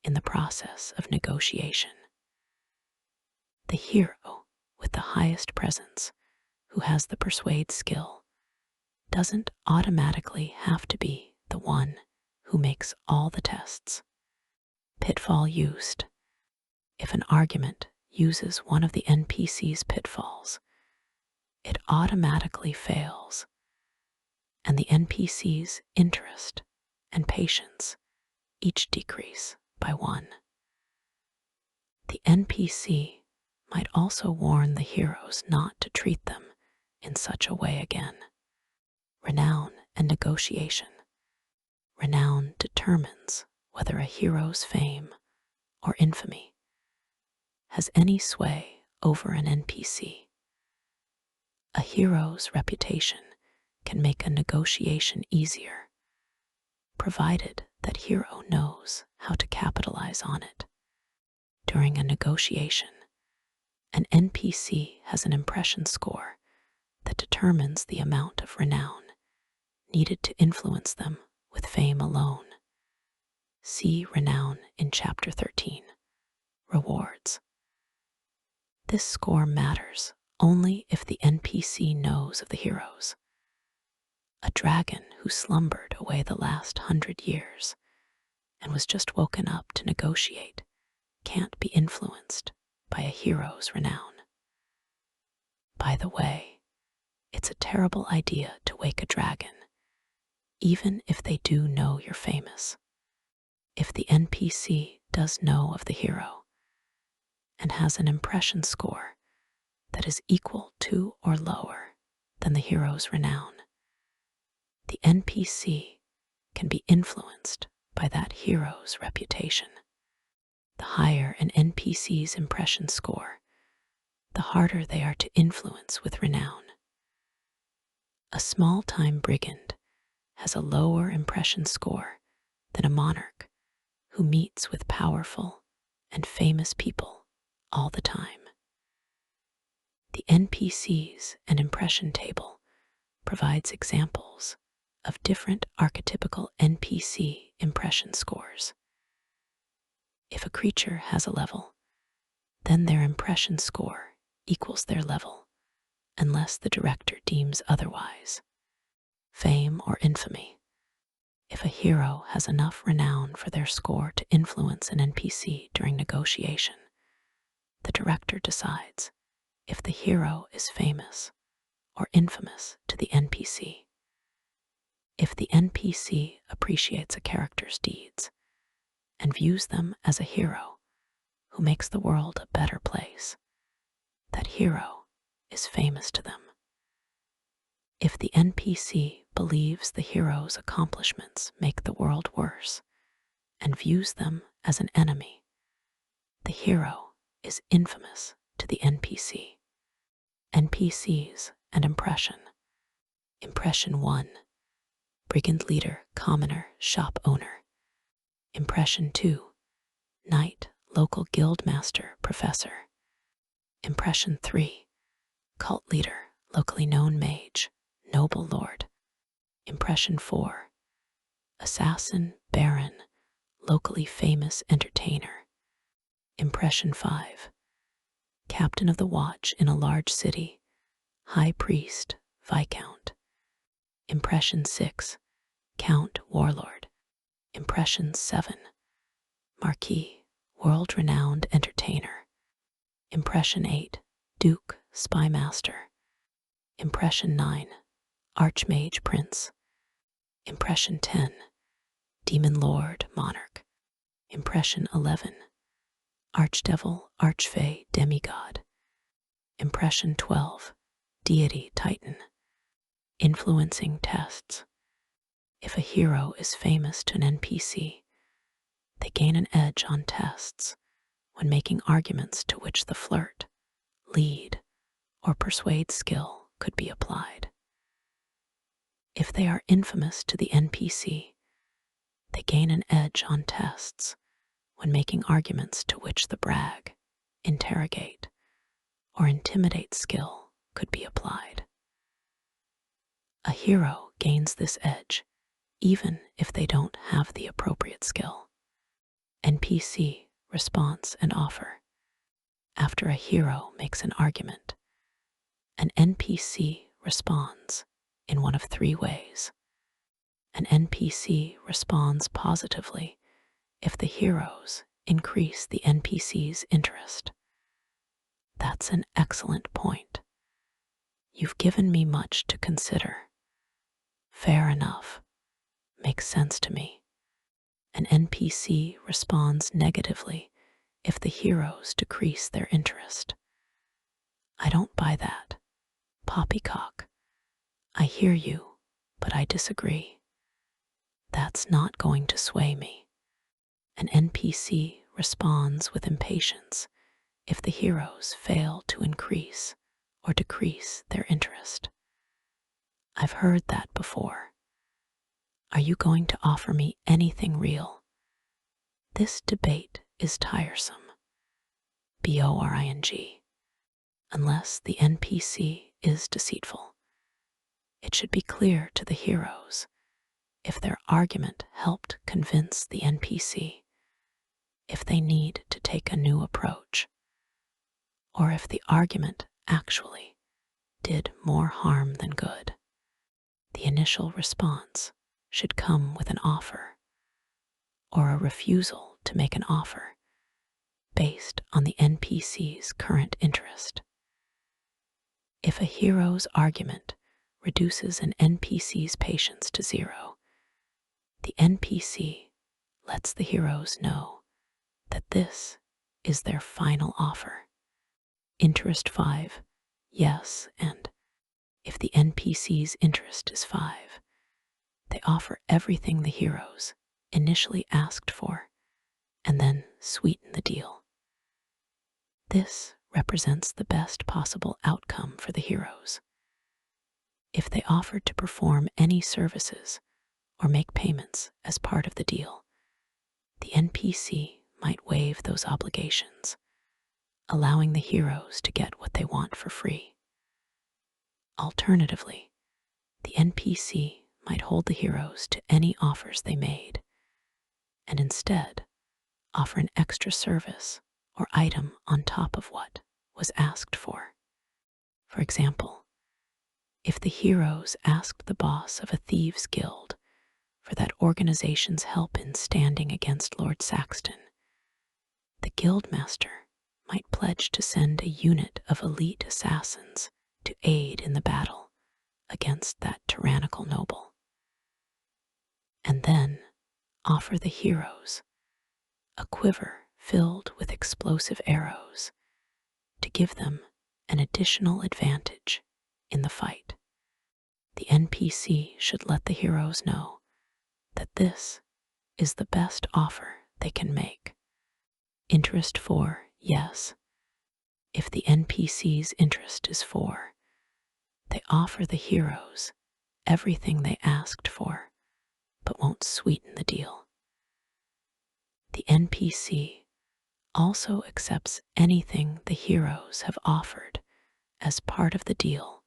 in the process of negotiation. The hero with the highest presence, who has the persuade skill, doesn't automatically have to be the one who makes all the tests. Pitfall used. If an argument uses one of the NPC's pitfalls, it automatically fails, and the NPC's interest and patience each decrease by 1. The NPC might also warn the heroes not to treat them in such a way again. Renown and negotiation. Renown determines whether a hero's fame or infamy has any sway over an NPC. A hero's reputation can make a negotiation easier, provided that hero knows how to capitalize on it. During a negotiation, an NPC has an impression score that determines the amount of renown needed to influence them with fame alone. See Renown in Chapter 13. Rewards. This score matters only if the NPC knows of the heroes. A dragon who slumbered away the last 100 years and was just woken up to negotiate can't be influenced by a hero's renown. By the way, it's a terrible idea to wake a dragon, even if they do know you're famous. If the NPC does know of the hero and has an impression score that is equal to or lower than the hero's renown, the NPC can be influenced by that hero's reputation. The higher an NPC's impression score, the harder they are to influence with renown. A small-time brigand has a lower impression score than a monarch who meets with powerful and famous people all the time. The NPCs and impression table provides examples of different archetypical NPC impression scores. If a creature has a level, then their impression score equals their level, unless the director deems otherwise. Fame or infamy. If a hero has enough renown for their score to influence an NPC during negotiation, the director decides if the hero is famous or infamous to the NPC. If the NPC appreciates a character's deeds and views them as a hero who makes the world a better place, that hero is famous to them. If the NPC believes the hero's accomplishments make the world worse and views them as an enemy, the hero is infamous to the NPC. NPCs and impression. Impression 1. Brigand leader, commoner, shop owner. Impression 2. Knight, local guild master, professor. Impression 3. Cult leader, locally known mage, noble lord. Impression 4. Assassin, baron, locally famous entertainer. Impression 5. Captain of the watch in a large city, high priest, viscount. Impression 6. Count, warlord. Impression 7. Marquis, world-renowned entertainer. Impression 8. Duke, spymaster. Impression 9. Archmage prince. Impression 10, Demon Lord, Monarch. Impression 11, Archdevil, Archfey, Demigod. Impression 12, Deity, Titan. Influencing tests. If a hero is famous to an NPC, they gain an edge on tests when making arguments to which the flirt, lead, or persuade skill could be applied. If they are infamous to the NPC, they gain an edge on tests when making arguments to which the brag, interrogate, or intimidate skill could be applied. A hero gains this edge even if they don't have the appropriate skill. NPC Response and Offer. After a hero makes an argument, an NPC responds in one of three ways. An NPC responds positively if the heroes increase the NPC's interest. That's an excellent point. You've given me much to consider. Fair enough. Makes sense to me. An NPC responds negatively if the heroes decrease their interest. I don't buy that. Poppycock. I hear you, but I disagree. That's not going to sway me. An NPC responds with impatience if the heroes fail to increase or decrease their interest. I've heard that before. Are you going to offer me anything real? This debate is tiresome. BORING. Unless the NPC is deceitful. It should be clear to the heroes if their argument helped convince the NPC, if they need to take a new approach, or if the argument actually did more harm than good. The initial response should come with an offer or a refusal to make an offer based on the NPC's current interest. If a hero's argument reduces an NPC's patience to 0, the NPC lets the heroes know that this is their final offer. Interest 5, yes, and if the NPC's interest is 5, they offer everything the heroes initially asked for and then sweeten the deal. This represents the best possible outcome for the heroes. If they offered to perform any services or make payments as part of the deal, the NPC might waive those obligations, allowing the heroes to get what they want for free. Alternatively, the NPC might hold the heroes to any offers they made, and instead offer an extra service or item on top of what was asked for. For example, if the heroes asked the boss of a thieves' guild for that organization's help in standing against Lord Saxton, the guildmaster might pledge to send a unit of elite assassins to aid in the battle against that tyrannical noble, and then offer the heroes a quiver filled with explosive arrows to give them an additional advantage in the fight. The NPC should let the heroes know that this is the best offer they can make. Interest 4, yes. If the NPC's interest is 4, they offer the heroes everything they asked for, but won't sweeten the deal. The NPC also accepts anything the heroes have offered as part of the deal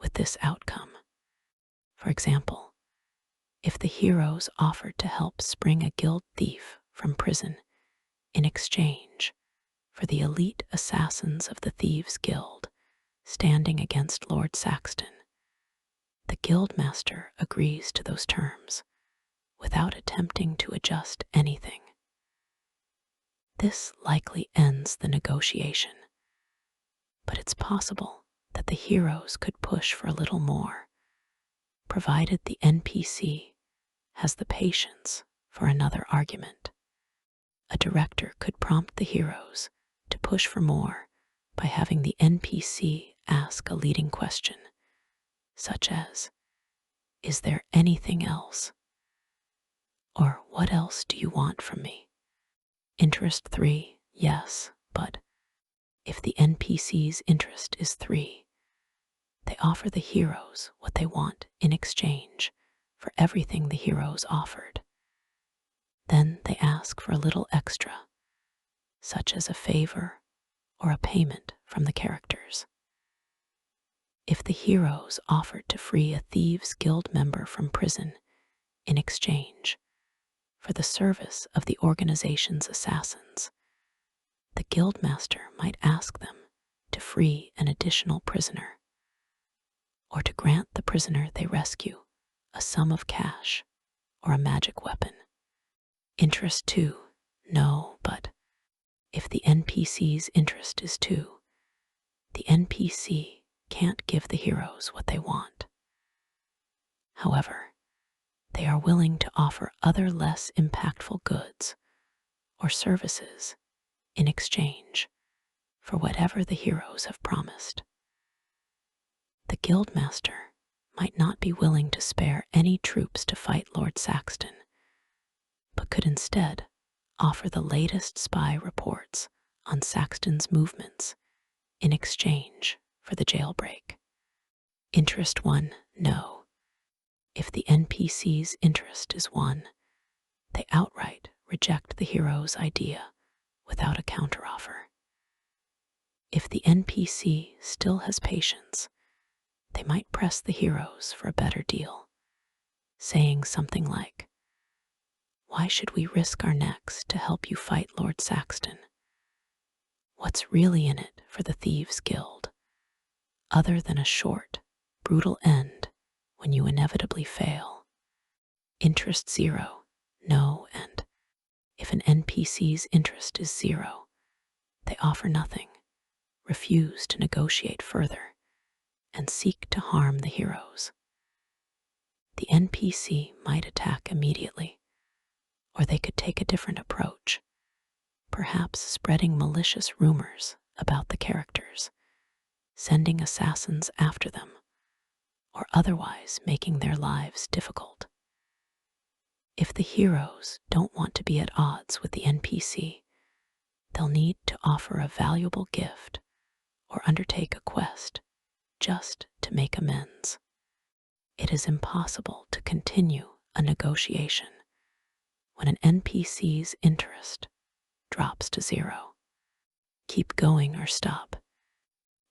with this outcome. For example, if the heroes offered to help spring a guild thief from prison in exchange for the elite assassins of the Thieves' Guild standing against Lord Saxton, the guildmaster agrees to those terms without attempting to adjust anything. This likely ends the negotiation, but it's possible that the heroes could push for a little more, provided the NPC has the patience for another argument. A director could prompt the heroes to push for more by having the NPC ask a leading question, such as, "Is there anything else?" Or, "What else do you want from me?" Interest 3, yes, but if the NPC's interest is 3, they offer the heroes what they want in exchange for everything the heroes offered. Then they ask for a little extra, such as a favor or a payment from the characters. If the heroes offered to free a Thieves' Guild member from prison in exchange for the service of the organization's assassins, the guildmaster might ask them to free an additional prisoner, or to grant the prisoner they rescue a sum of cash or a magic weapon. Interest 2, no, but if the NPC's interest is 2, the NPC can't give the heroes what they want. However, they are willing to offer other less impactful goods or services in exchange for whatever the heroes have promised. The guildmaster might not be willing to spare any troops to fight Lord Saxton, but could instead offer the latest spy reports on Saxton's movements in exchange for the jailbreak. Interest 1, no. If the NPC's interest is 1, they outright reject the hero's idea without a counteroffer. If the NPC still has patience, they might press the heroes for a better deal, saying something like, "Why should we risk our necks to help you fight Lord Saxton? What's really in it for the Thieves' Guild, other than a short, brutal end when you inevitably fail?" Interest 0, no, and if an NPC's interest is 0, they offer nothing, refuse to negotiate further, and seek to harm the heroes. The NPC might attack immediately, or they could take a different approach, perhaps spreading malicious rumors about the characters, sending assassins after them, or otherwise making their lives difficult. If the heroes don't want to be at odds with the NPC, they'll need to offer a valuable gift or undertake a quest just to make amends. It is impossible to continue a negotiation when an NPC's interest drops to 0. Keep going or stop.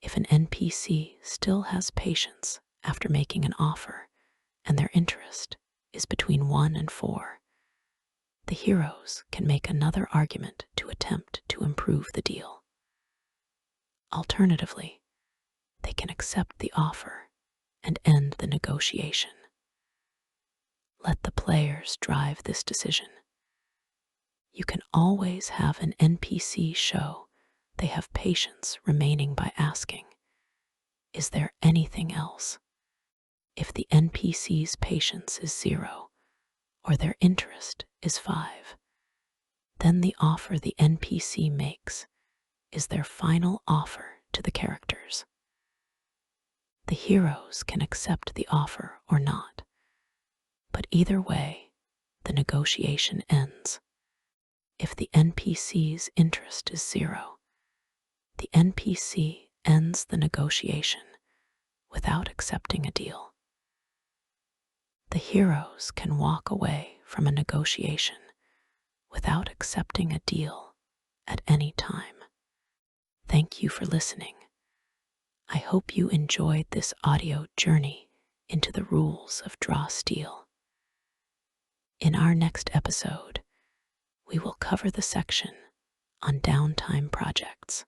If an NPC still has patience after making an offer and their interest is between 1 and 4, the heroes can make another argument to attempt to improve the deal. Alternatively, they can accept the offer and end the negotiation. Let the players drive this decision. You can always have an NPC show they have patience remaining by asking, "Is there anything else?" If the NPC's patience is 0, or their interest is 5, then the offer the NPC makes is their final offer to the characters. The heroes can accept the offer or not, but either way, the negotiation ends. If the NPC's interest is 0, the NPC ends the negotiation without accepting a deal. The heroes can walk away from a negotiation without accepting a deal at any time. Thank you for listening. I hope you enjoyed this audio journey into the rules of Draw Steel. In our next episode, we will cover the section on downtime projects.